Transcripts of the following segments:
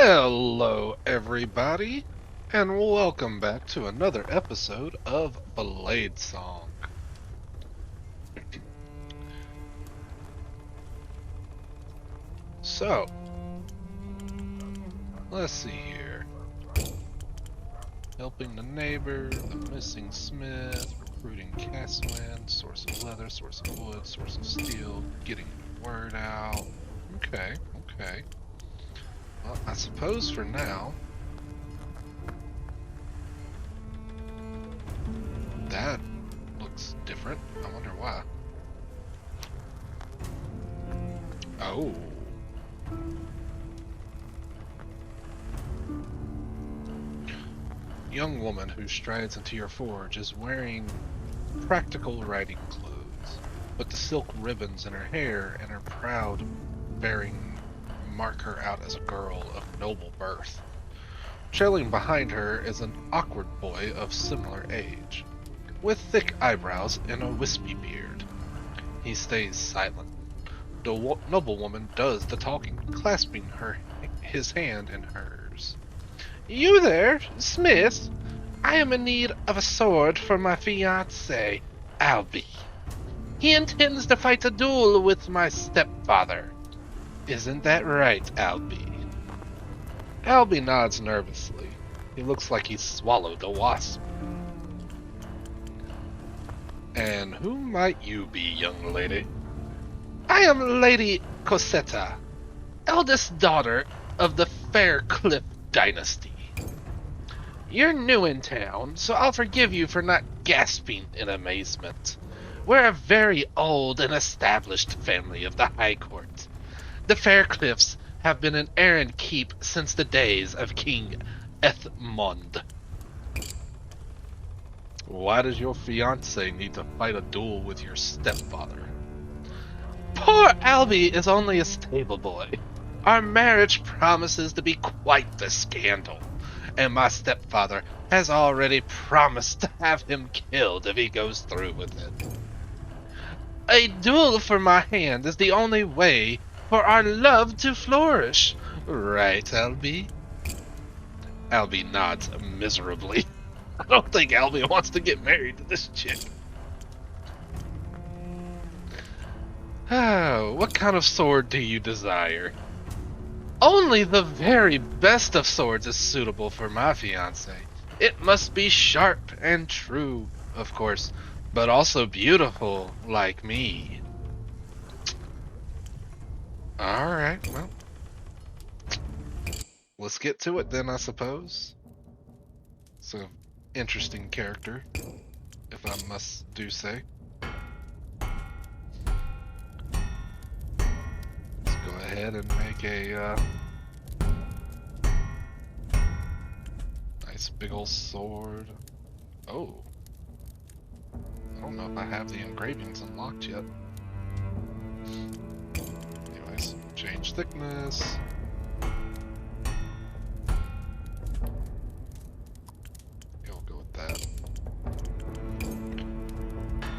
Hello, everybody, and welcome back to another episode of Bladesong. So, let's see here. Helping the neighbor, the missing smith, recruiting castman, source of leather, source of wood, source of steel, getting the word out. Okay. Well, I suppose for now, that looks different. I wonder why. Oh. Young woman who strides into your forge is wearing practical riding clothes, but the silk ribbons in her hair and her proud bearing mark her out as a girl of noble birth. Trailing behind her is an awkward boy of similar age, with thick eyebrows and a wispy beard. He stays silent. The noblewoman does the talking, clasping his hand in hers. You there, Smith? I am in need of a sword for my fiancé, Albie. He intends to fight a duel with my stepfather. Isn't that right, Albie? Albie nods nervously. He looks like he's swallowed a wasp. And who might you be, young lady? I am Lady Cosetta, eldest daughter of the Faircliff dynasty. You're new in town, so I'll forgive you for not gasping in amazement. We're a very old and established family of the High Court. The Faircliffs have been an errand keep since the days of King Ethmond. Why does your fiancé need to fight a duel with your stepfather? Poor Albie is only a stable boy. Our marriage promises to be quite the scandal, and my stepfather has already promised to have him killed if he goes through with it. A duel for my hand is the only way for our love to flourish. Right, Albie? Albie nods miserably. I don't think Albie wants to get married to this chick. Oh, what kind of sword do you desire? Only the very best of swords is suitable for my fiancé. It must be sharp and true, of course, but also beautiful, like me. Alright, well. Let's get to it then, I suppose. It's an interesting character, if I must do say. Let's go ahead and make a nice big old sword. Oh. I don't know if I have the engravings unlocked yet. Anyways, change thickness. We'll go with that.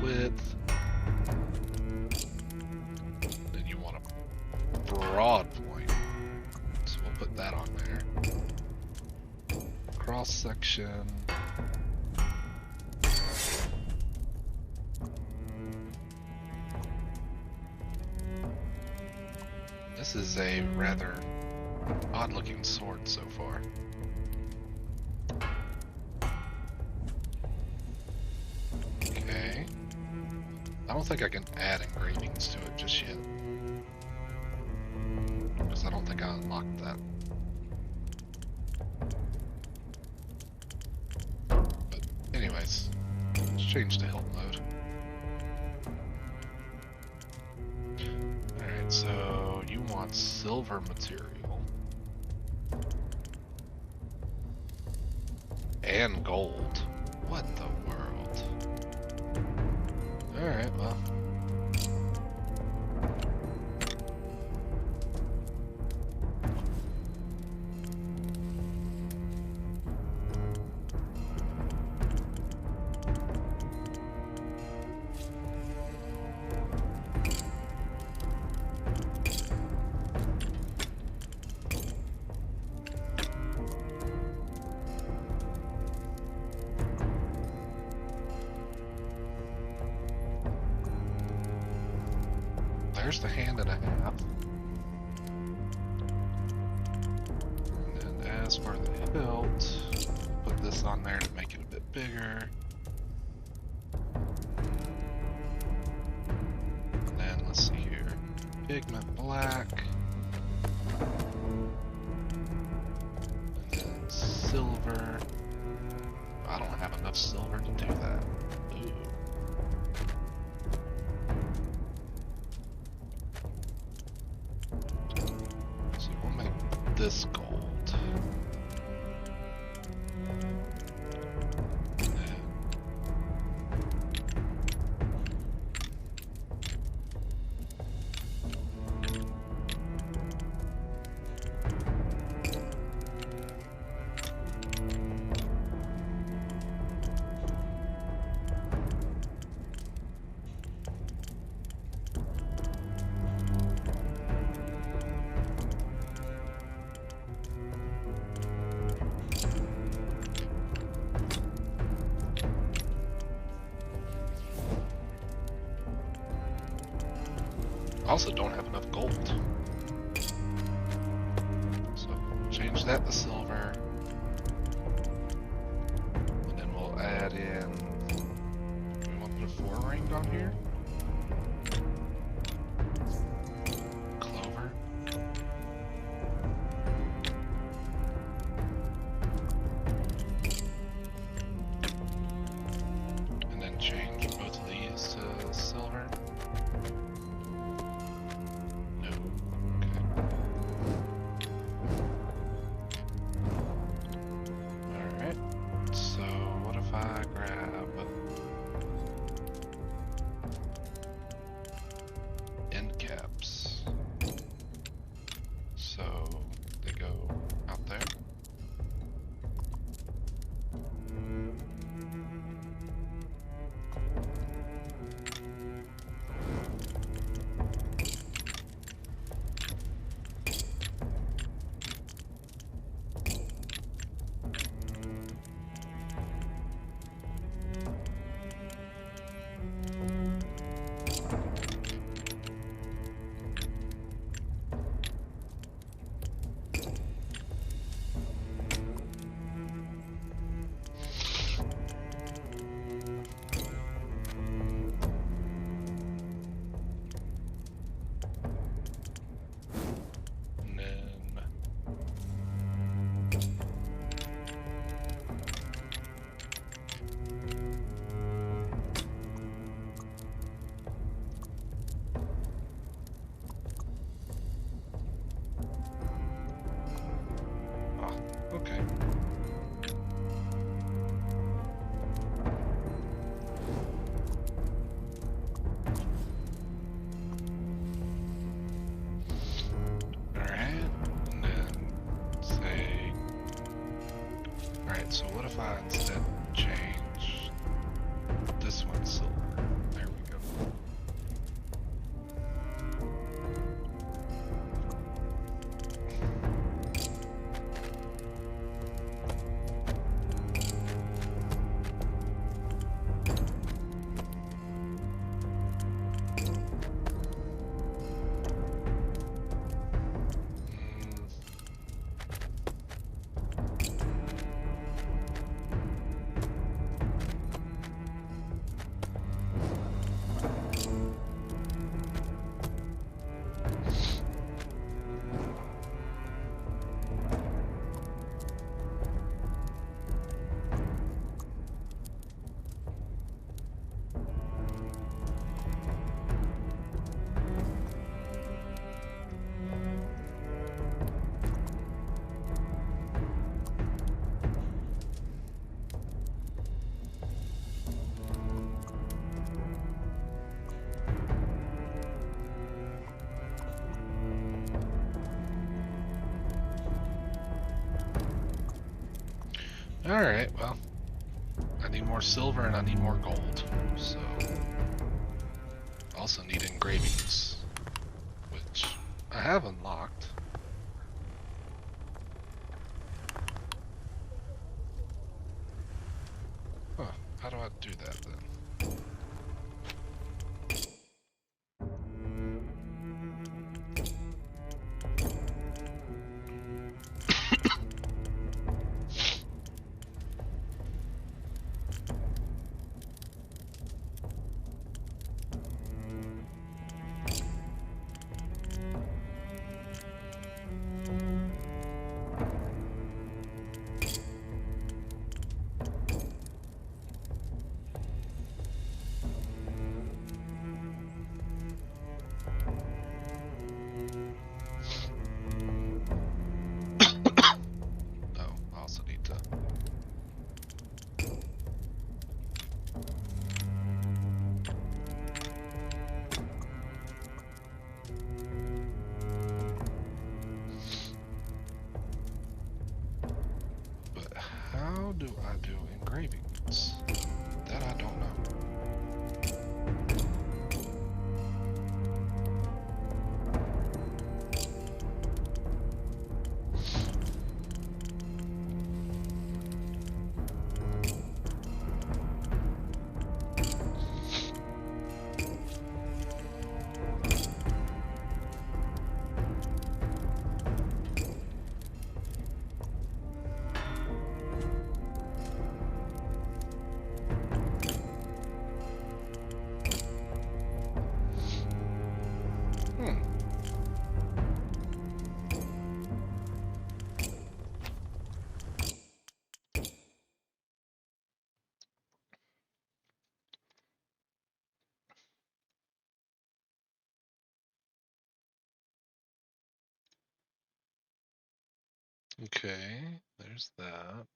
Width. Then you want a broad point. So we'll put that on there. Cross section. This is a rather odd-looking sword so far. Okay. I don't think I can add engravings to it just yet. Because I don't think I unlocked that. But anyways, let's change to hilt mode. Alright, so you want silver material. And gold. What the world? Alright, well. there's the hand and a half. And then as for the hilt, put this on there to make it a bit bigger. And then let's see here. Pigment black. And then silver. I don't have enough silver to do that. Ooh. So we'll make this gold. Also don't have enough gold. So change that to silver. And then we'll add in, do we want to put a 4 ring on here? Clover. And then change both of these to silver. Okay. Alright, and then say... Alright, so what if I instead change this one silver? There we go. Alright, well, I need more silver and I need more gold, so also need engravings, which I have unlocked. Huh, how do I do that then? how do I do engravings? That I don't know. Okay, there's that.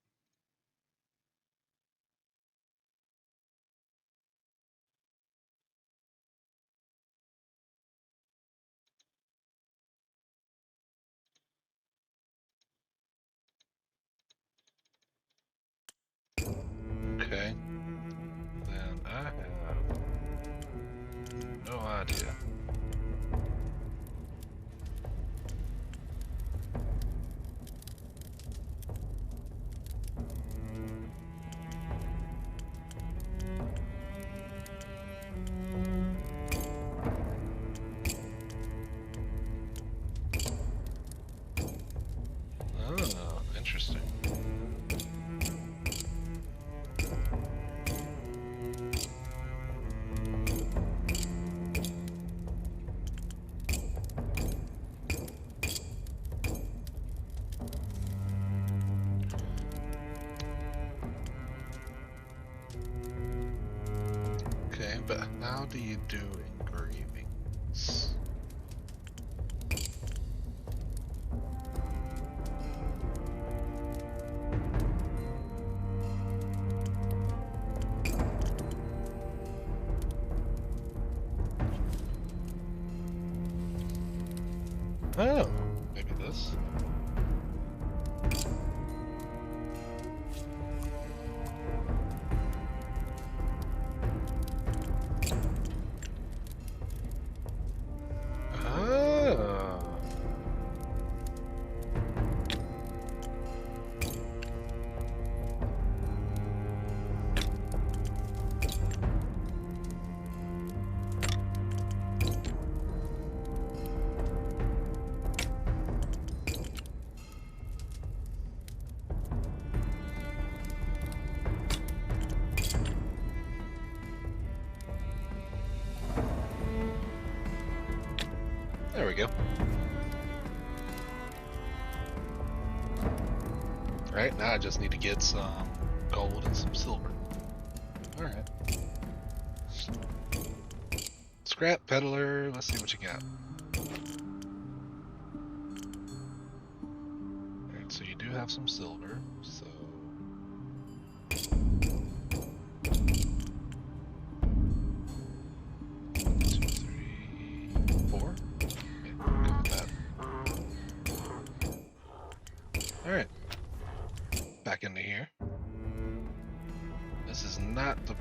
Okay, then I have no idea. Oh, interesting. Okay, but how do you do engravings? Oh, maybe this. Oh. There we go. Right, now I just need to get some gold and some silver. Alright. Scrap peddler, let's see what you got. Alright, so you do have some silver, so... Two, three, four? Okay, go with that. Alright. Back into here. This is not the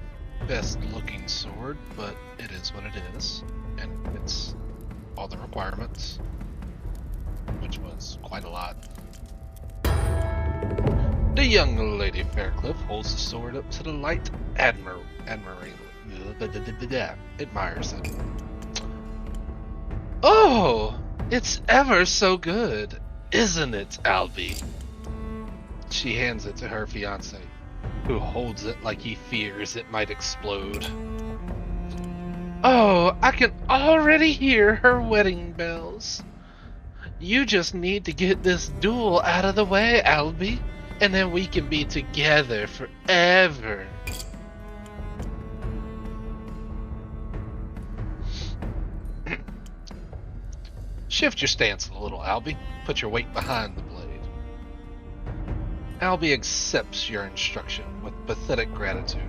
best looking sword, but it is what it is. And it's all the requirements, which was quite a lot. The young Lady Faircliff holds the sword up to the light, admiring admires it. Oh, it's ever so good, isn't it, Albie? She hands it to her fiancé, who holds it like he fears it might explode. Oh, I can already hear her wedding bells. You just need to get this duel out of the way, Albie, and then we can be together forever. Shift your stance a little, Albie. Put your weight behind the blade. Albie accepts your instruction with pathetic gratitude.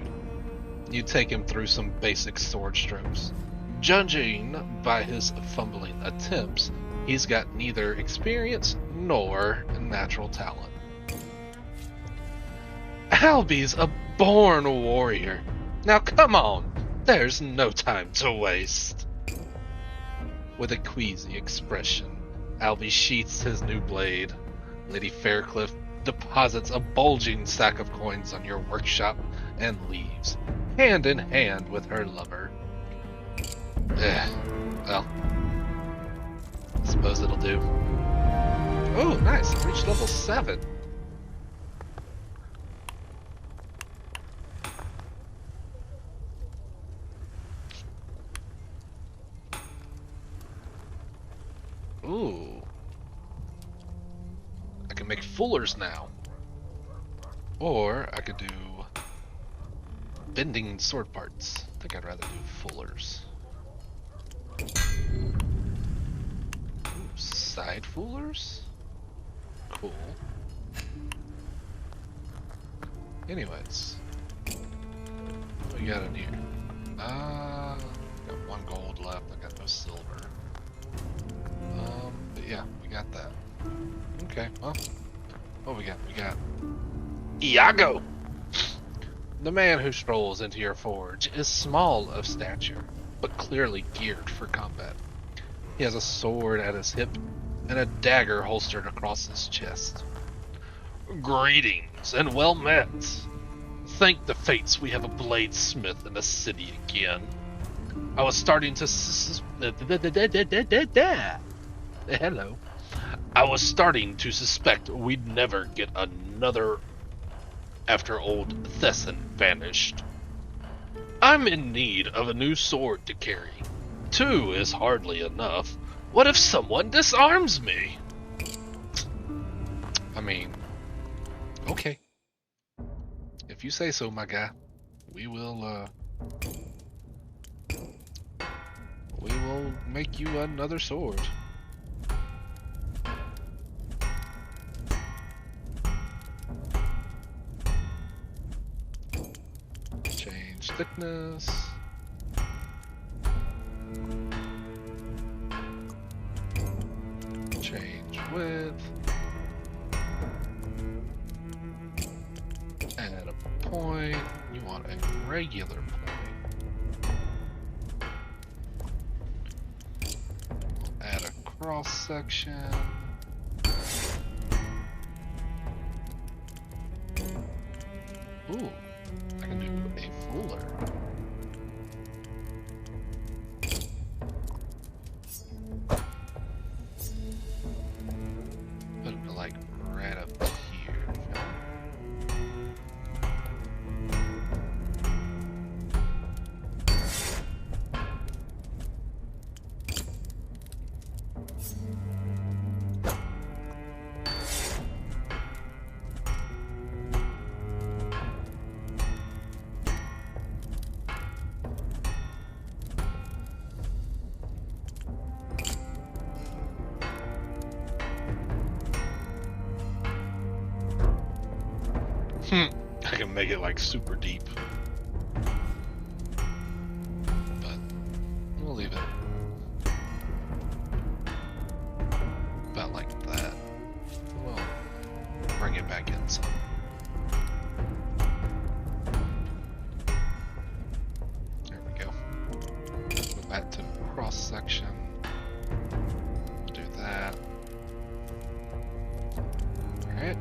You take him through some basic sword strokes. Judging by his fumbling attempts, he's got neither experience nor natural talent. Albie's a born warrior. Now come on, there's no time to waste. With a queasy expression, Albie sheaths his new blade. Lady Faircliff deposits a bulging sack of coins on your workshop and leaves, hand in hand with her lover. Well, I suppose it'll do. Oh, nice, I reached level 7. Ooh. I can make fullers now. Or I could do bending sword parts. I think I'd rather do fullers. Ooh, side fullers? Cool. Anyways. What we got in here? Got 1 gold left, I got no silver. But yeah, we got that. Okay, well, what we got? We got Iago! The man who strolls into your forge is small of stature, but clearly geared for combat. He has a sword at his hip and a dagger holstered across his chest. Greetings and well met. Thank the fates we have a bladesmith in the city again. I was starting to Hello. I was starting to suspect we'd never get another after old Thesson vanished. I'm in need of a new sword to carry. 2 is hardly enough. What if someone disarms me? I mean, okay. If you say so, my guy, we will make you another sword. Change thickness. Change width. Add a point. You want a regular point. Add a cross section. Ooh, I can do a fuller. Put it like right up here. I can make it like super deep. But we'll leave it about like that. We'll bring it back in some. There we go. Go back to cross section. Do that. Alright.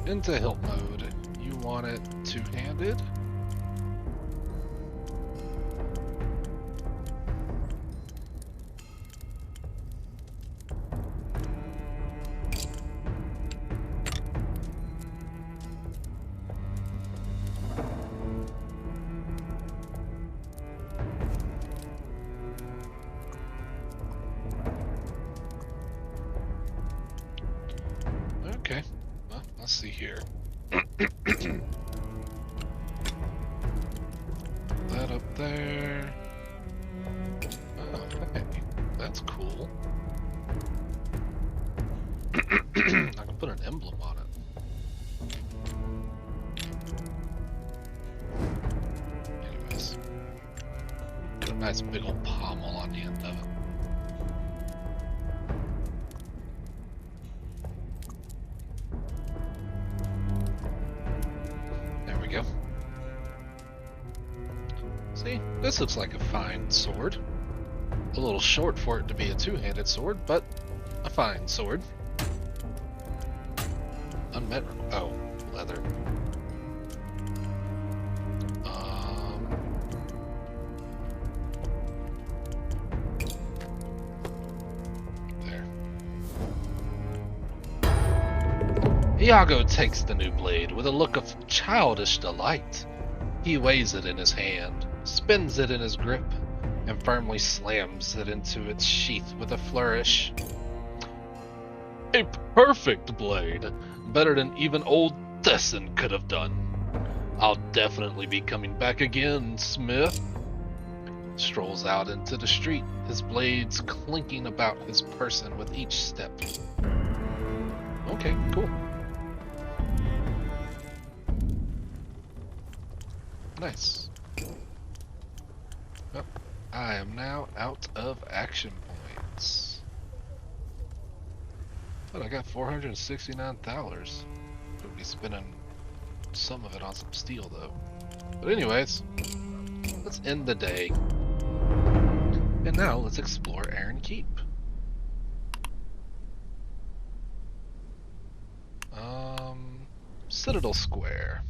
Into hilt mode, you want it two-handed. Okay, well, let's see here. That up there. Oh, hey, that's cool. I can put an emblem on it. Anyways, get a nice big old pommel on the end of it. we go. See, this looks like a fine sword. A little short for it to be a two-handed sword, but a fine sword. Unmet. Oh, leather. There. Iago takes the new blade with a look of childish delight. He weighs it in his hand, spins it in his grip, and firmly slams it into its sheath with a flourish. A perfect blade, better than even old Thesson could have done. I'll definitely be coming back again, Smith. Strolls out into the street, his blades clinking about his person with each step. Okay, cool. Nice. Well, I am now out of action points. But I got $469. Could be spending some of it on some steel though. But anyways, let's end the day. And now let's explore Iron Keep. Citadel Square.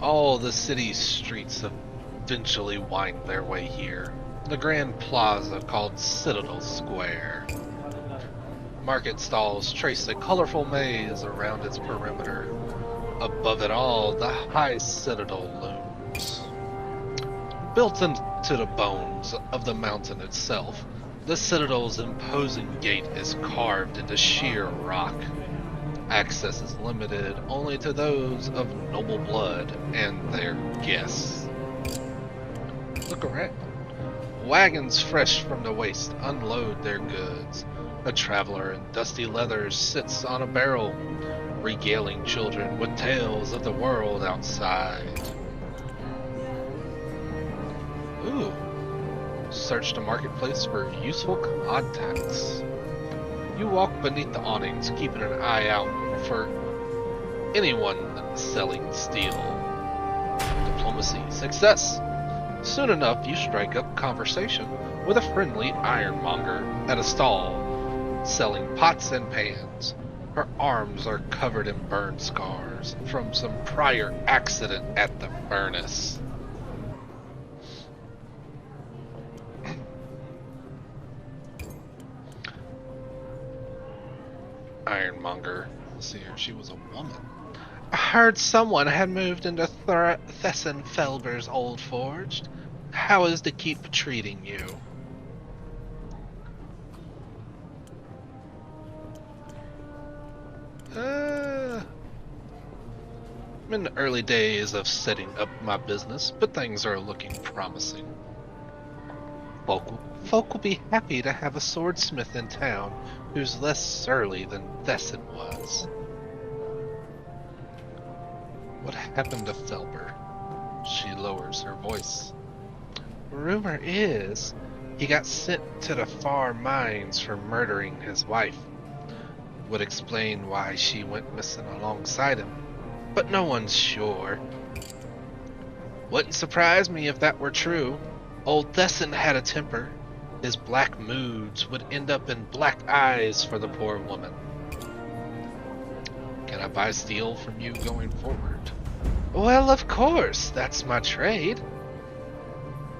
All the city's streets eventually wind their way here. The grand plaza called Citadel Square. Market stalls trace a colorful maze around its perimeter. Above it all, the high citadel looms. Built into the bones of the mountain itself, the citadel's imposing gate is carved into sheer rock. Access is limited only to those of noble blood and their guests. Look around. Wagons fresh from the waste unload their goods. A traveler in dusty leathers sits on a barrel, regaling children with tales of the world outside. Ooh. Search the marketplace for useful contacts. You walk beneath the awnings, keeping an eye out for anyone selling steel. Diplomacy. Success. Soon enough, you strike up conversation with a friendly ironmonger at a stall, selling pots and pans. Her arms are covered in burn scars from some prior accident at the furnace. Ironmonger. Let's see here. She was a woman. I heard someone had moved into Thesson Felber's old forge. How is the keep treating you? I'm in the early days of setting up my business, but things are looking promising. Folk will be happy to have a swordsmith in town who's less surly than Thesson was. What happened to Felber? She lowers her voice. Rumor is he got sent to the far mines for murdering his wife. Would explain why she went missing alongside him, but no one's sure. Wouldn't surprise me if that were true. Old Thesson had a temper. His black moods would end up in black eyes for the poor woman. Can I buy steel from you going forward? Well, of course, that's my trade.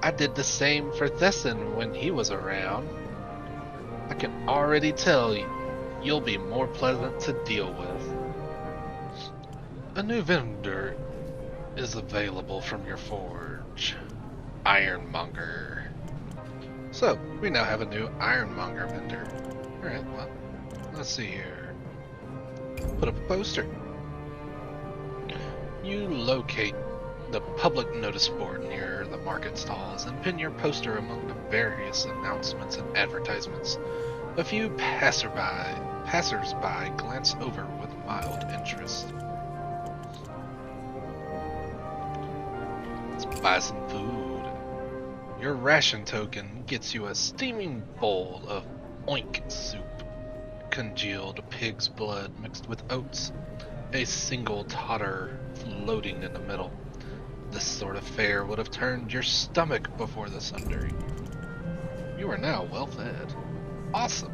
I did the same for Thesson when he was around. I can already tell you'll be more pleasant to deal with. A new vendor is available from your forge. Ironmonger. So, we now have a new ironmonger vendor. Alright, well, let's see here. Put up a poster. You locate the public notice board near the market stalls and pin your poster among the various announcements and advertisements. A few passers-by glance over with mild interest. Let's buy some food. Your ration token gets you a steaming bowl of oink soup, congealed pig's blood mixed with oats, a single totter floating in the middle. This sort of fare would have turned your stomach before the sundering. You are now well fed. Awesome.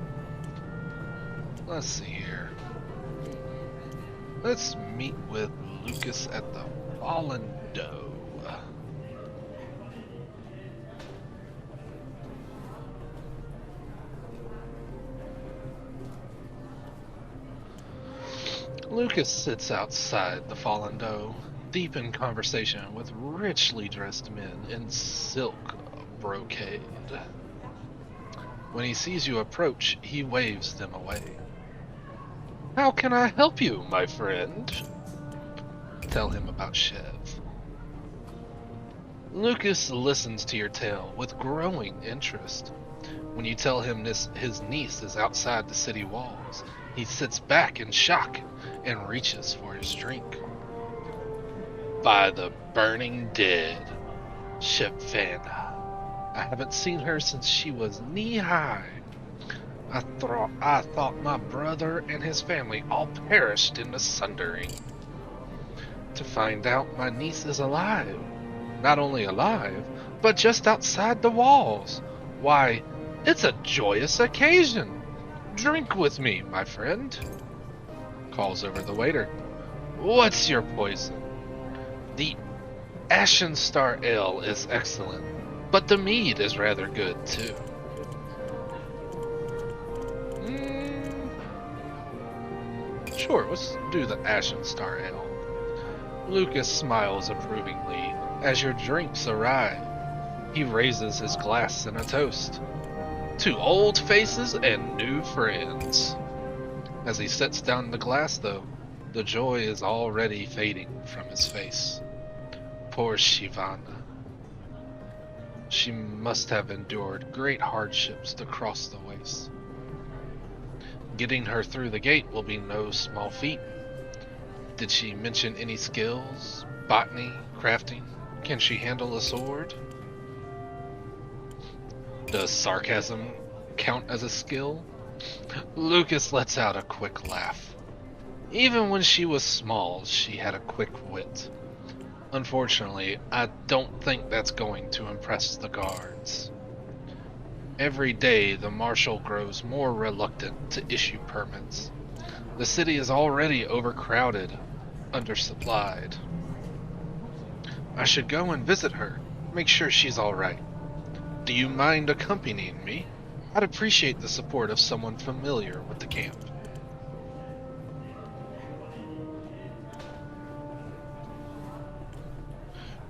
Let's see here. Let's meet with Lucas at the Fallen Doe. Lucas sits outside the Fallen Doe, deep in conversation with richly dressed men in silk brocade. When he sees you approach, he waves them away. How can I help you, my friend? Tell him about Chev. Lucas listens to your tale with growing interest. When you tell him his niece is outside the city walls, he sits back in shock and reaches for his drink. By the burning dead, Shepvana. I haven't seen her since she was knee-high. I thought my brother and his family all perished in the sundering. To find out my niece is alive. Not only alive, but just outside the walls. Why, it's a joyous occasion. Drink with me, my friend. Calls over the waiter. What's your poison? The Ashen Star Ale is excellent, but the mead is rather good too. Sure, let's do the Ashen Star Ale. Lucas smiles approvingly as your drinks arrive. He raises his glass in a toast. To old faces and new friends. As he sets down the glass, though, the joy is already fading from his face. Poor Shivana. She must have endured great hardships to cross the waste. Getting her through the gate will be no small feat. Did she mention any skills? Botany? Crafting? Can she handle a sword? Does sarcasm count as a skill? Lucas lets out a quick laugh. Even when she was small, she had a quick wit. Unfortunately, I don't think that's going to impress the guards. Every day, the marshal grows more reluctant to issue permits. The city is already overcrowded, undersupplied. I should go and visit her, make sure she's alright. Do you mind accompanying me? I'd appreciate the support of someone familiar with the camp.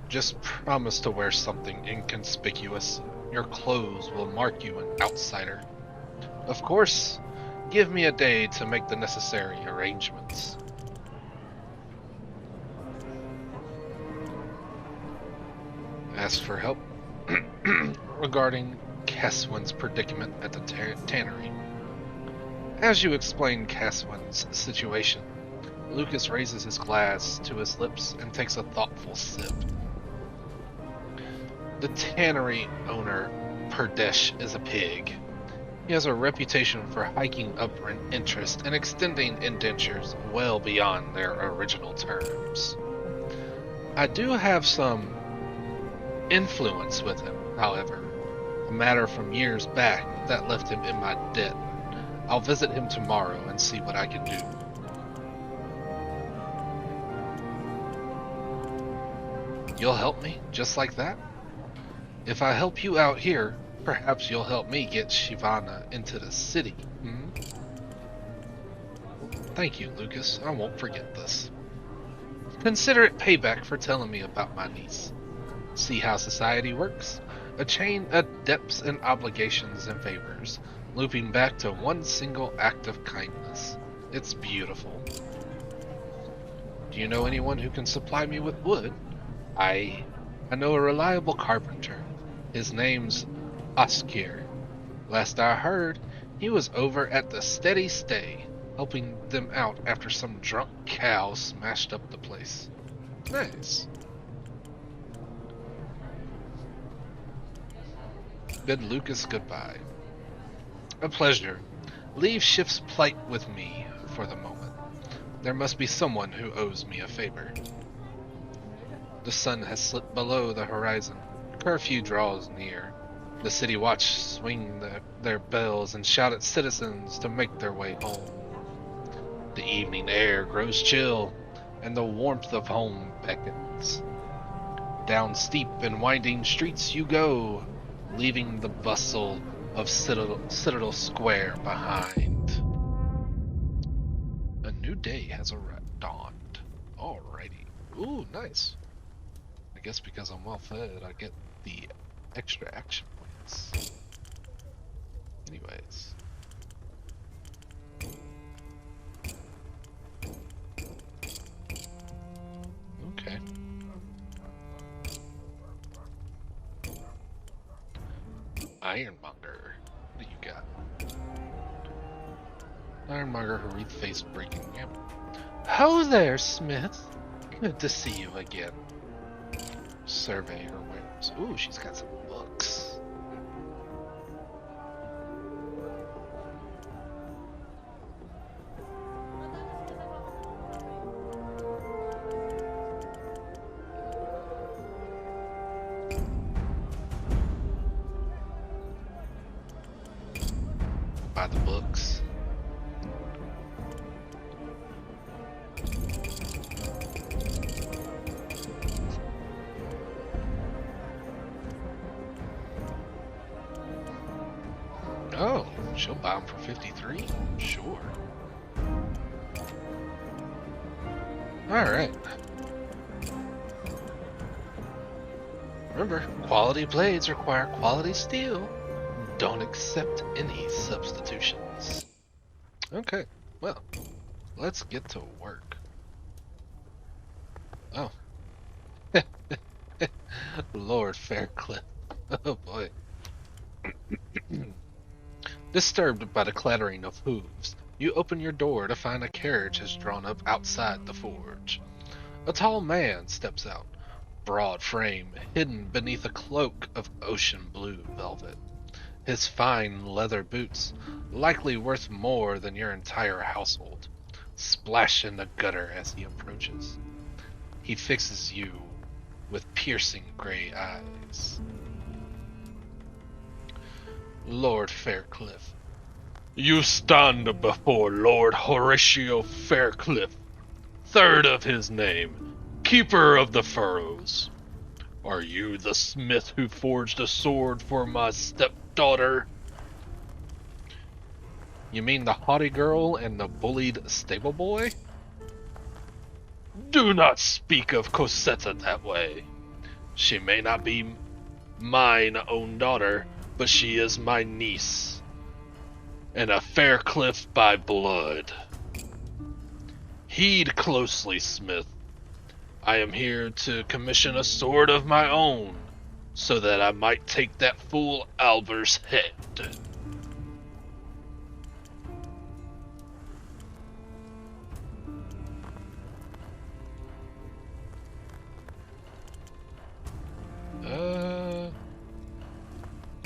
Just promise to wear something inconspicuous. Your clothes will mark you an outsider. Of course, give me a day to make the necessary arrangements. Ask for help regarding Caswin's predicament at the tannery. As you explain Caswin's situation, Lucas raises his glass to his lips and takes a thoughtful sip. The tannery owner, Perdesh, is a pig. He has a reputation for hiking up interest and extending indentures well beyond their original terms. I do have some influence with him, however, a matter from years back that left him in my debt. I'll visit him tomorrow and see what I can do. You'll help me, just like that? If I help you out here, perhaps you'll help me get Shivana into the city, hmm? Thank you, Lucas. I won't forget this. Consider it payback for telling me about my niece. See how society works? A chain of debts and obligations and favors, looping back to one single act of kindness. It's beautiful. Do you know anyone who can supply me with wood? I know a reliable carpenter. His name's Oskir. Last I heard, he was over at the Steady Stay, helping them out after some drunk cow smashed up the place. Nice. bid Lucas goodbye. A pleasure. Leave ship's plight with me for the moment. There must be someone who owes me a favor. The sun has slipped below the horizon. Curfew draws near. The city watch swing their bells and shout at citizens to make their way home. The evening air grows chill, and the warmth of home beckons. Down steep and winding streets you go, leaving the bustle of Citadel Square behind. A new day has dawned. Alrighty. Ooh, nice. I guess because I'm well fed, I get the extra action points. Anyways. Okay. Ironmonger. What do you got? Ironmonger who refaced breaking. Yep. Ho there, Smith. Good to see you again. Survey her wares. Ooh, she's got some books. Buy the books. Oh, she'll buy them for 53? Sure. Alright. Remember, quality blades require quality steel. Don't accept any substitutions. Okay, well, let's get to work. Oh. Lord Faircliff. Oh boy. Disturbed by the clattering of hooves, you open your door to find a carriage has drawn up outside the forge. A tall man steps out, broad frame hidden beneath a cloak of ocean blue velvet. His fine leather boots, likely worth more than your entire household, splash in the gutter as he approaches. He fixes you with piercing gray eyes. Lord Faircliff. You stand before Lord Horatio Faircliff, third of his name, Keeper of the Furrows. Are you the smith who forged a sword for my stepdaughter? You mean the haughty girl and the bullied stable boy? Do not speak of Cosetta that way. She may not be mine own daughter, but she is my niece, and a Faircliff by blood. Heed closely, Smith. I am here to commission a sword of my own, so that I might take that fool Alber's head.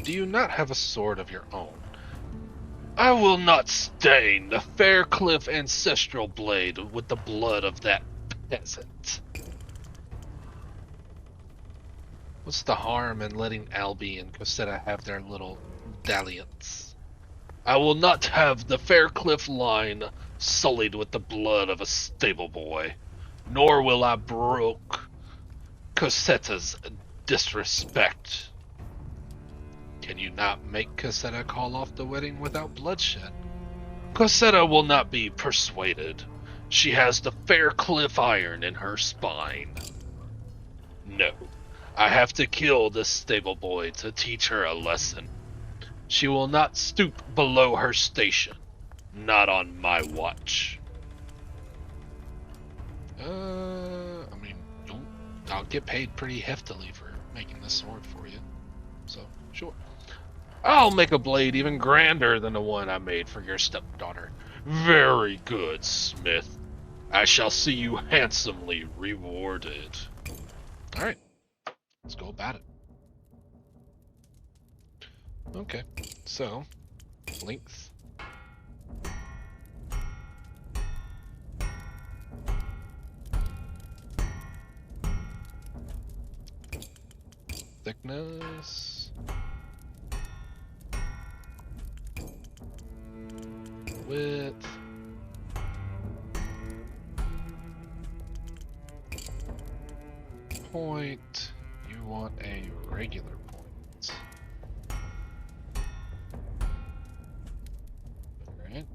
Do you not have a sword of your own? I will not stain the Faircliff ancestral blade with the blood of that peasant. What's the harm in letting Albie and Cosetta have their little dalliance? I will not have the Faircliff line sullied with the blood of a stable boy, nor will I brook Cosetta's disrespect. Can you not make Cosetta call off the wedding without bloodshed? Cosetta will not be persuaded. She has the Faircliff iron in her spine. No, I have to kill this stable boy to teach her a lesson. She will not stoop below her station. Not on my watch. I mean, I'll get paid pretty heftily for making this sword for you. So, sure. I'll make a blade even grander than the one I made for your stepdaughter. Very good, Smith. I shall see you handsomely rewarded. Alright, let's go about it. Okay, so length. Thickness. Width. Point. You want a regular point. Alright.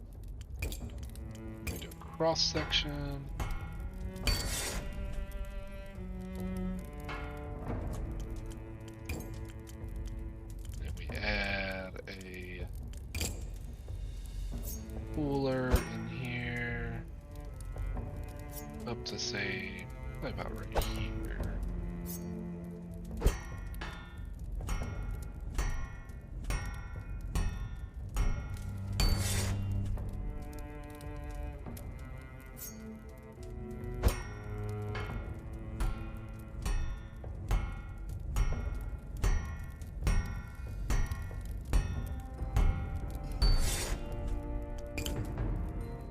We do a cross section. Then we add a cooler in here. Up to say, about right here.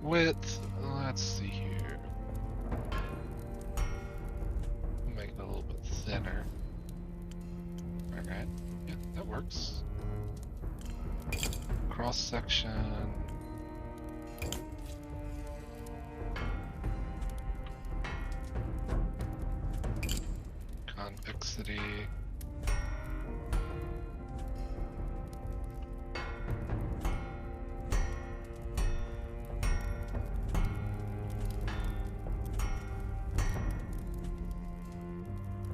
Width, let's see here. Make it a little bit thinner. Alright, yeah, that works. Cross section. Convexity.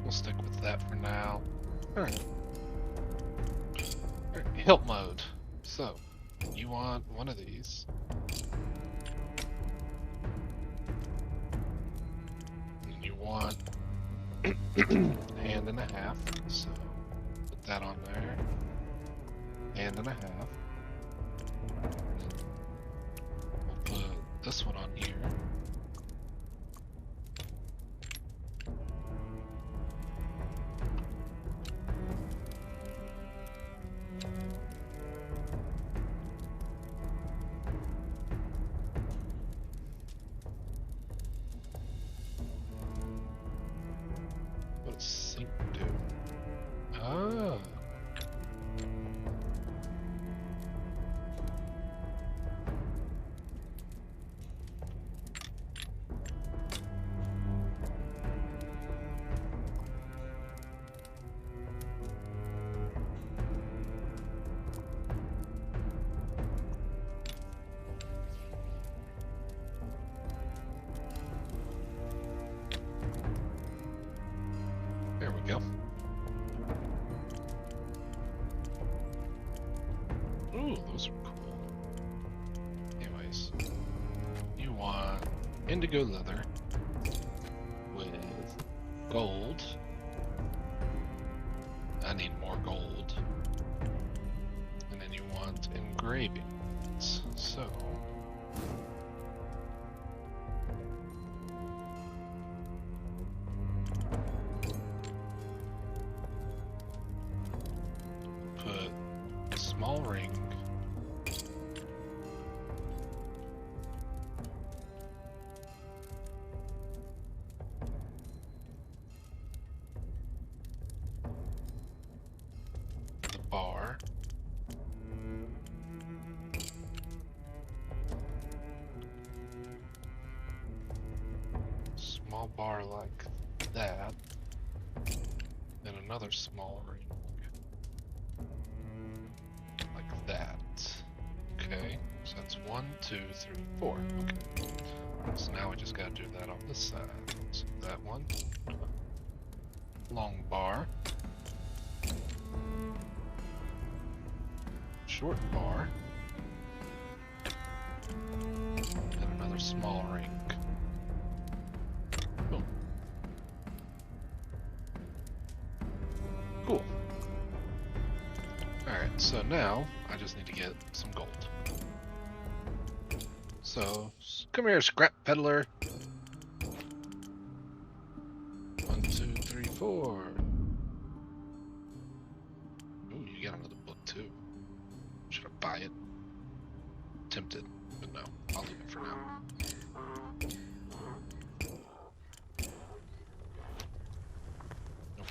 We'll stick with that for now. Alright. Hilt mode. So, you want one of these. And you want hand and a half. So, put that on there. Hand and a half. We'll put this one on here. What does sync do? Ah. There we go. Ooh, those are cool. Anyways, you want indigo leather with gold. I need more gold. And then you want engravings. So, put a small ring. The bar. Small bar like that. And another small ring. Like that. Okay, so that's 1, 2, 3, 4. Okay. So now we just gotta do that on this side. So that one. Long bar. Short bar. And another small ring. Boom. Cool. Alright, so now I just need to get some gold. So, come here, scrap peddler. 1, 2, 3, 4. Ooh, you got another book too. buy it. Tempted, but no, I'll leave it for now. Nope.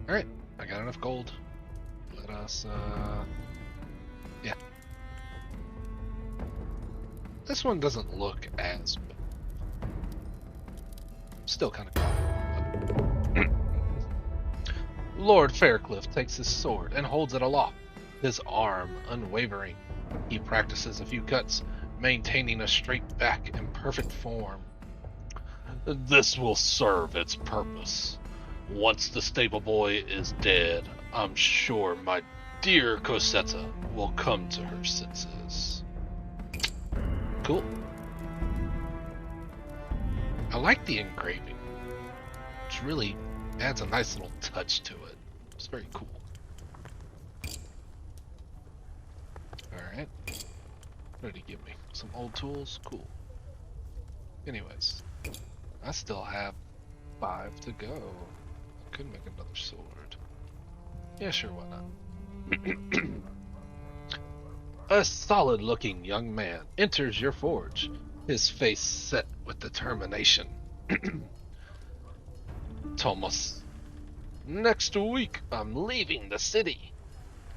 Alright, I got enough gold. Let us, yeah. This one doesn't look as bad. Still kind of cool. Lord Faircliff takes his sword and holds it aloft, his arm unwavering. He practices a few cuts, maintaining a straight back and perfect form. This will serve its purpose. Once the stable boy is dead, I'm sure my dear Cosetta will come to her senses. Cool. I like the engraving. It really adds a nice little touch to it. It's very cool. Alright. What did he give me? Some old tools? Cool. Anyways. I still have 5 to go. I could make another sword. Yeah, sure, why not? A solid-looking young man enters your forge, his face set with determination. Thomas, next week I'm leaving the city.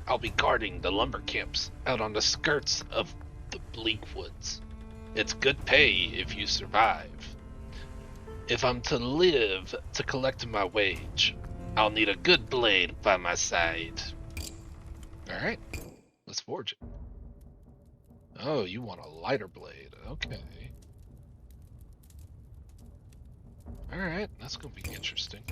I'll be guarding the lumber camps out on the skirts of the bleak woods. It's good pay if you survive. If I'm to live to collect my wage, I'll need a good blade by my side. Alright, let's forge it. Oh, you want a lighter blade. Okay. Alright, that's gonna be interesting.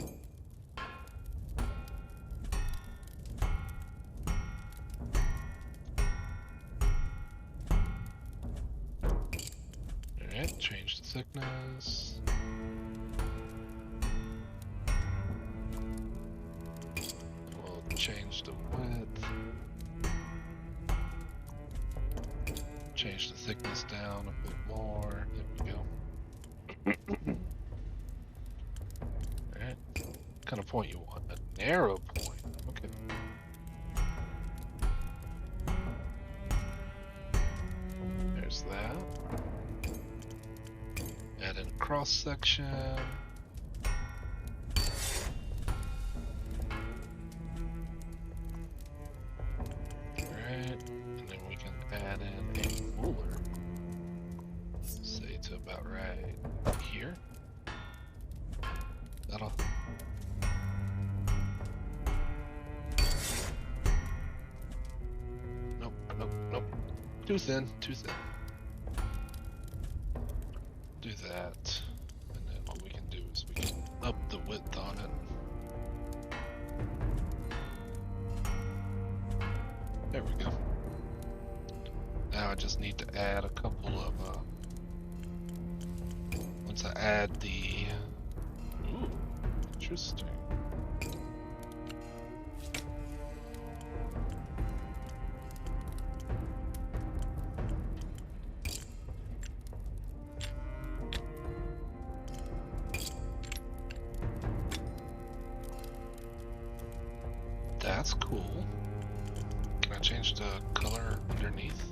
Alright, change the thickness. We'll change the width. Change the thickness down a bit more. There we go. Alright. What kind of point you want? A narrow point. Okay. There's that. Add in cross section. Alright. And then we can add in a ruler. Say to about right here. That'll. Nope, nope, nope. Too thin, too thin. Do that. And then what we can do is we can up the width on it. There we go. Now I just need to add a couple of, once I add the, ooh, interesting. That's cool. Can I change the color underneath?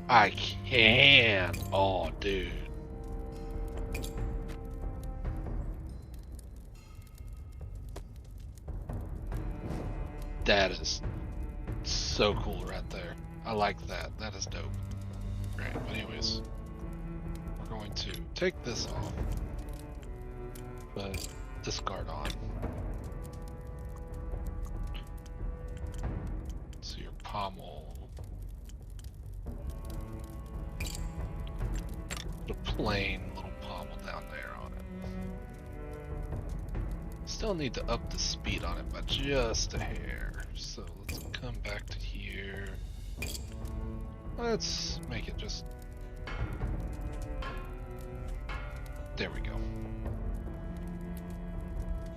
I can. Oh, dude. That is so cool right there. I like that. That is dope. Right, but anyways, we're going to take this off, but discard on. So your pommel. Put a plain little pommel down there on it. Still need to up the speed on it by just a hair. So let's come back to here. Let's make it just... There we go.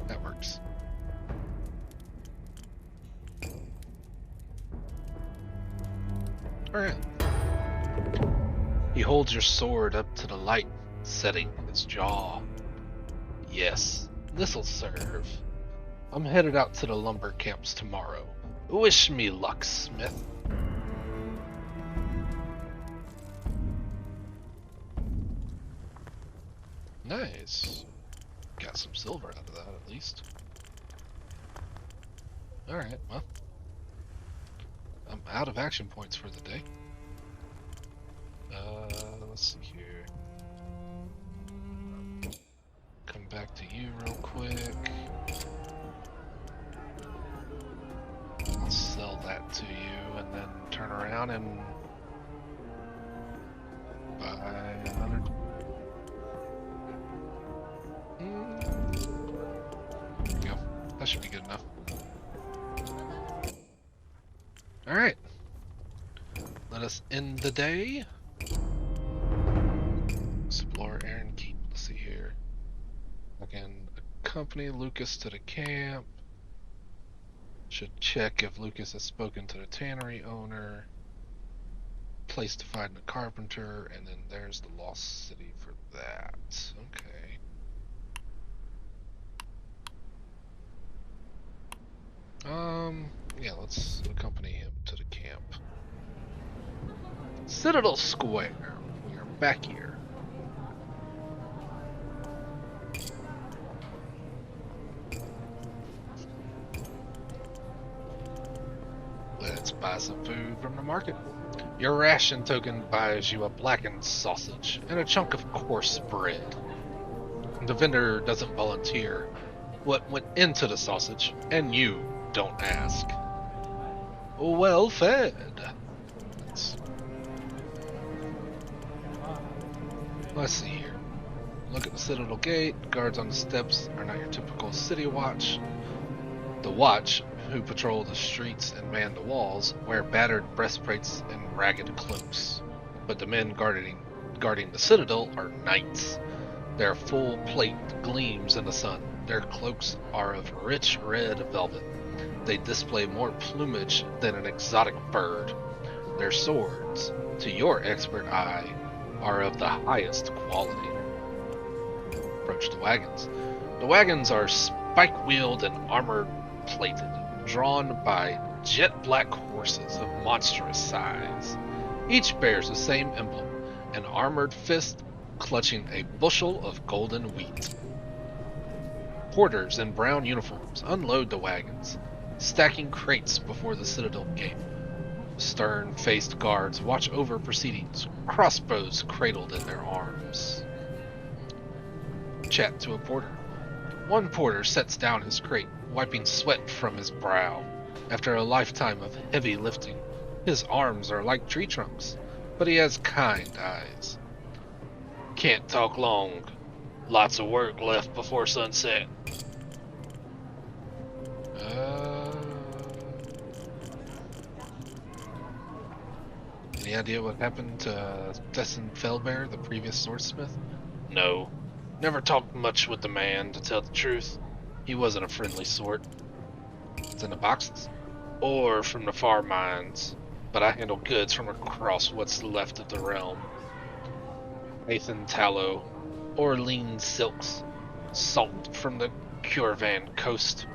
That works. Alright. He holds your sword up to the light, setting his jaw. Yes, this'll serve. I'm headed out to the lumber camps tomorrow. Wish me luck, Smith. Nice. Got some silver out of that, at least. Alright, well. I'm out of action points for the day. Let's see here. Come back to you real quick. I'll sell that to you and then turn around and buy another. There we go. That should be good enough. Alright. Let us end the day. Explore Aaron Keep. Let's see here. I can accompany Lucas to the camp. Should check if Lucas has spoken to the tannery owner. Place to find the carpenter, and then there's the lost city for that. Okay. Yeah, let's accompany him to the camp. Citadel Square. We are back here. Let's buy some food from the market. Your ration token buys you a blackened sausage and a chunk of coarse bread. The vendor doesn't volunteer what went into the sausage, and you don't ask. Well fed. Let's see here. Look at the Citadel gate. Guards on the steps are not your typical city watch. The watch, who patrol the streets and man the walls, wear battered breastplates and ragged cloaks. But the men guarding the Citadel are knights. Their full plate gleams in the sun. Their cloaks are of rich red velvet. They display more plumage than an exotic bird. Their swords, to your expert eye, are of the highest quality. Approach the wagons. The wagons are spike-wheeled and armor-plated, drawn by jet-black horses of monstrous size. Each bears the same emblem, an armored fist clutching a bushel of golden wheat. Porters in brown uniforms unload the wagons, stacking crates before the Citadel gate. Stern-faced guards watch over proceedings, crossbows cradled in their arms. Chat to a porter. One porter sets down his crate, wiping sweat from his brow. After a lifetime of heavy lifting, his arms are like tree trunks, but he has kind eyes. Can't talk long. Lots of work left before sunset. Any idea what happened to Tessin Felbear, the previous swordsmith? No. Never talked much with the man, to tell the truth. He wasn't a friendly sort. It's in the boxes. Or from the far mines. But I handle goods from across what's left of the realm. Nathan tallow, Orlean silks, salt from the Curavan coast.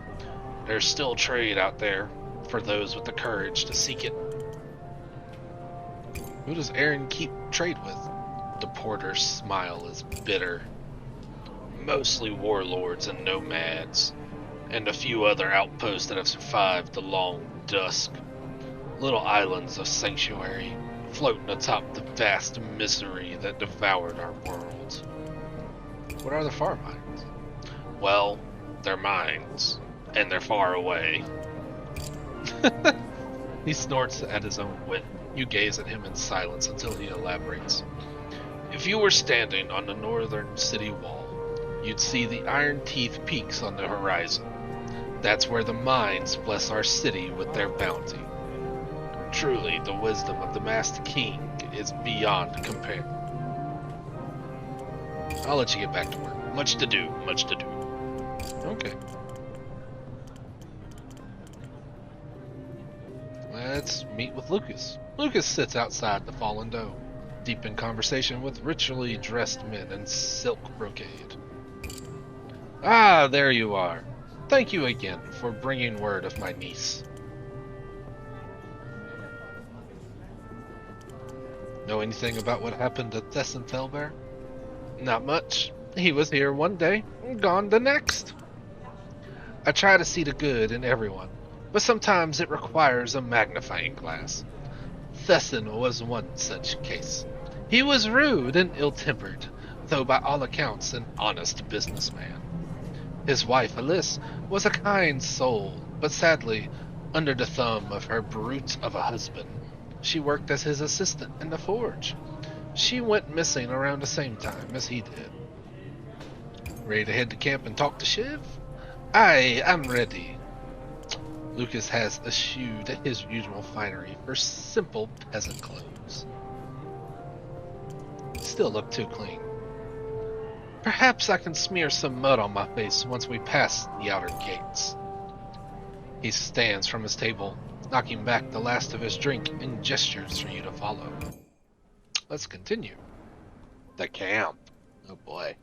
There's still trade out there for those with the courage to seek it. Who does Aaron keep trade with? The porter's smile is bitter. Mostly warlords and nomads, and a few other outposts that have survived the long dusk. Little islands of sanctuary, floating atop the vast misery that devoured our world. What are the far mines? Well, they're mines, and they're far away. He snorts at his own wit. You gaze at him in silence until he elaborates. If you were standing on the northern city wall, you'd see the iron teeth peaks on the horizon. That's where the mines bless our city with their bounty. Truly, the wisdom of the masked king is beyond compare. I'll let you get back to work. Much to do, much to do. Okay. Let's meet with Lucas. Lucas sits outside the Fallen Dome, deep in conversation with richly dressed men in silk brocade. Ah, there you are. Thank you again for bringing word of my niece. Know anything about what happened to Thesson Felbear? Not much. He was here one day, gone the next. I try to see the good in everyone, but sometimes it requires a magnifying glass. Thesson was one such case. He was rude and ill-tempered, though by all accounts an honest businessman. His wife, Alice, was a kind soul, but sadly under the thumb of her brute of a husband. She worked as his assistant in the forge. She went missing around the same time as he did. Ready to head to camp and talk to Shiv? Aye, I'm ready. Lucas has eschewed his usual finery for simple peasant clothes. Still look too clean. Perhaps I can smear some mud on my face once we pass the outer gates. He stands from his table, knocking back the last of his drink and gestures for you to follow. Let's continue. The camp. Oh boy.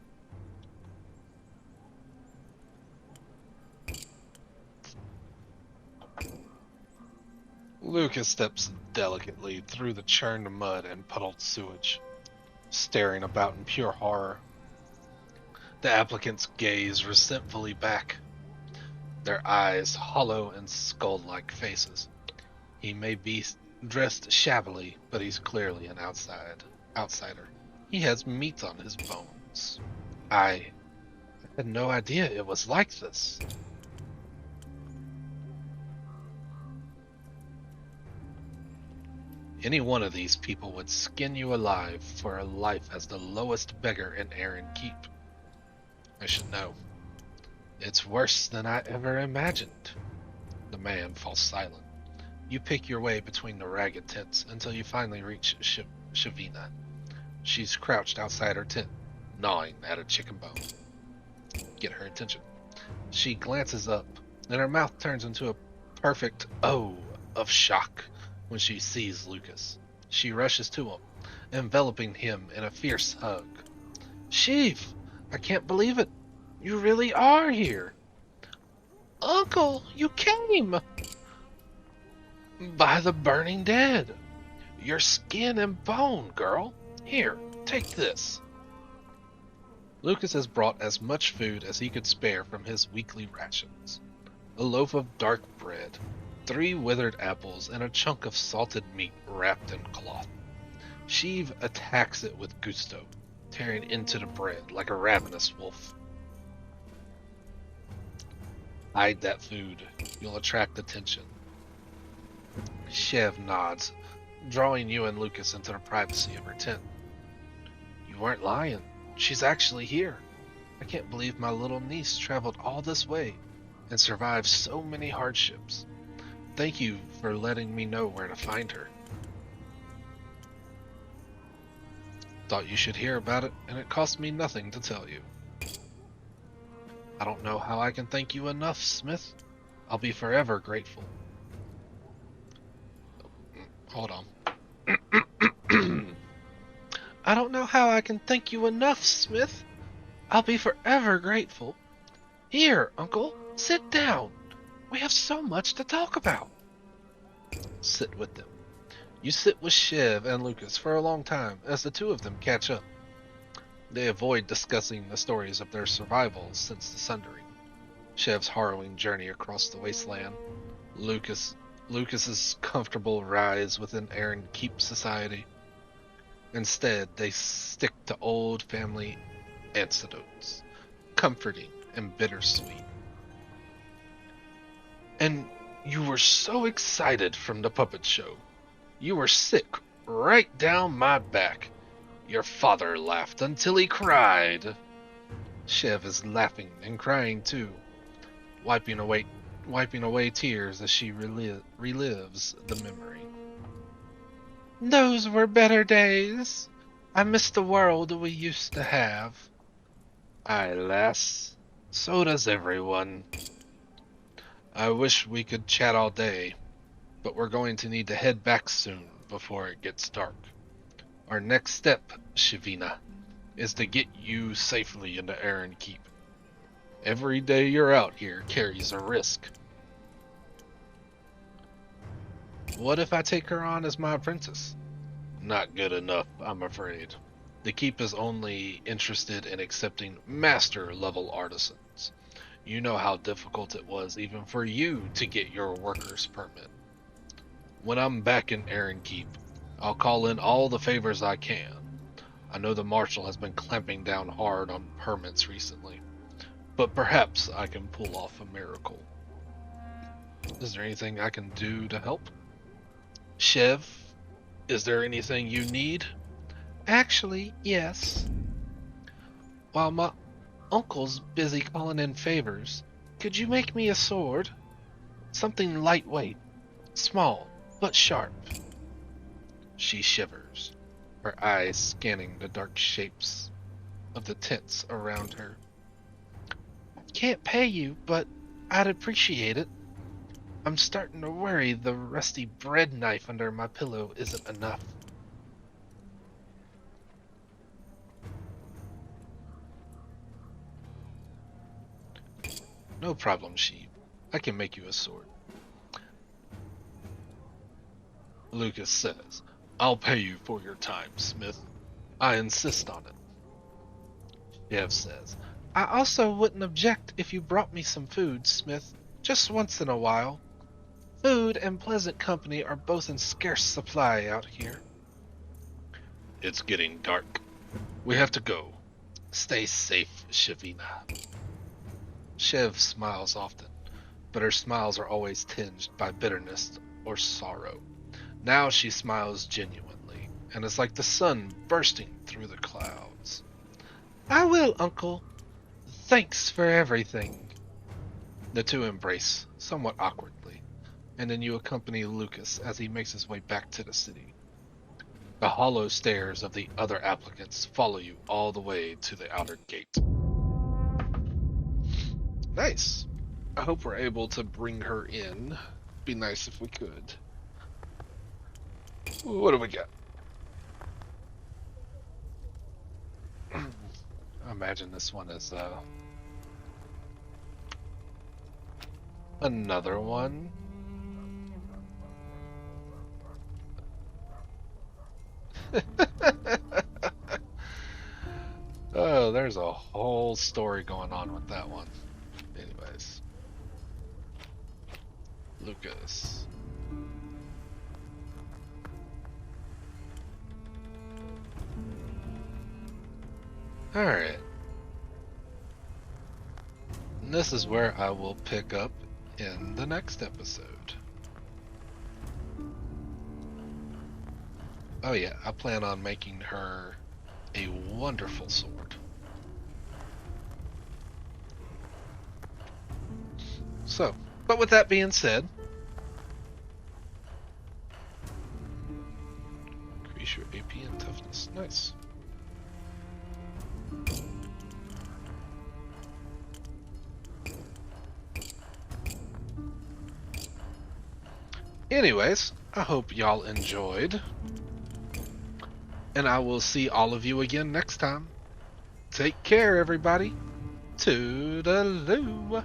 Lucas steps delicately through the churned mud and puddled sewage, staring about in pure horror. The applicants gaze resentfully back, their eyes hollow and skull-like faces. He may be dressed shabbily, but he's clearly an outsider. He has meat on his bones. I had no idea it was like this. Any one of these people would skin you alive for a life as the lowest beggar in Aaron Keep. I should know. It's worse than I ever imagined. The man falls silent. You pick your way between the ragged tents until you finally reach Shavina. She's crouched outside her tent, gnawing at a chicken bone. Get her attention. She glances up, and her mouth turns into a perfect O of shock when she sees Lucas. She rushes to him, enveloping him in a fierce hug. Sheev, I can't believe it. You really are here. Uncle, you came! By the burning dead. Your skin and bone, girl. Here, take this. Lucas has brought as much food as he could spare from his weekly rations. A loaf of dark bread, 3 withered apples, and a chunk of salted meat wrapped in cloth. Sheev attacks it with gusto, tearing into the bread like a ravenous wolf. Hide that food. You'll attract attention. Shev nods, drawing you and Lucas into the privacy of her tent. You weren't lying. She's actually here. I can't believe my little niece traveled all this way and survived so many hardships. Thank you for letting me know where to find her. Thought you should hear about it, and it cost me nothing to tell you. I don't know how I can thank you enough, Smith. I'll be forever grateful. Hold on. I don't know how I can thank you enough, Smith. I'll be forever grateful. Here, Uncle, sit down. We have so much to talk about. Sit with them. You sit with Shiv and Lucas for a long time as the two of them catch up. They avoid discussing the stories of their survival since the Sundering, Shiv's harrowing journey across the wasteland, Lucas's comfortable rise within Aaron Keep society. Instead, they stick to old family anecdotes, comforting and bittersweet. And you were so excited from the puppet show. You were sick right down my back. Your father laughed until he cried. Shiv is laughing and crying too, wiping away tears as she relives the memory. Those were better days. I miss the world we used to have. Aye, lass. So does everyone. I wish we could chat all day, but we're going to need to head back soon before it gets dark. Our next step, Shavina, is to get you safely into Aaron Keep. Every day you're out here carries a risk. What if I take her on as my apprentice? Not good enough, I'm afraid. The keep is only interested in accepting master level artisans. You know how difficult it was even for you to get your worker's permit. When I'm back in Aaron Keep, I'll call in all the favors I can. I know the marshal has been clamping down hard on permits recently, but perhaps I can pull off a miracle. Is there anything I can do to help? Chev, is there anything you need? Actually, yes. While my uncle's busy calling in favors, could you make me a sword? Something lightweight, small, but sharp. She shivers, her eyes scanning the dark shapes of the tents around her. Can't pay you, but I'd appreciate it. I'm starting to worry the rusty bread knife under my pillow isn't enough. No problem, Sheep. I can make you a sword. Lucas says, I'll pay you for your time, Smith. I insist on it. Jeff says, I also wouldn't object if you brought me some food, Smith, just once in a while. Food and pleasant company are both in scarce supply out here. It's getting dark. We have to go. Stay safe, Shavina. Shiv smiles often, but her smiles are always tinged by bitterness or sorrow. Now she smiles genuinely, and it's like the sun bursting through the clouds. I will, Uncle. Thanks for everything. The two embrace, somewhat awkwardly, and then you accompany Lucas as he makes his way back to the city. The hollow stares of the other applicants follow you all the way to the outer gate. Nice. I hope we're able to bring her in. Be nice if we could. What do we got? I imagine this one is another one. Oh, there's a whole story going on with that one. Anyways. Lucas. Alright. And this is where I will pick up in the next episode. Oh yeah, I plan on making her a wonderful sword. So, but with that being said, increase your AP and toughness. Nice. Anyways, I hope y'all enjoyed. And I will see all of you again next time. Take care, everybody. Toodaloo.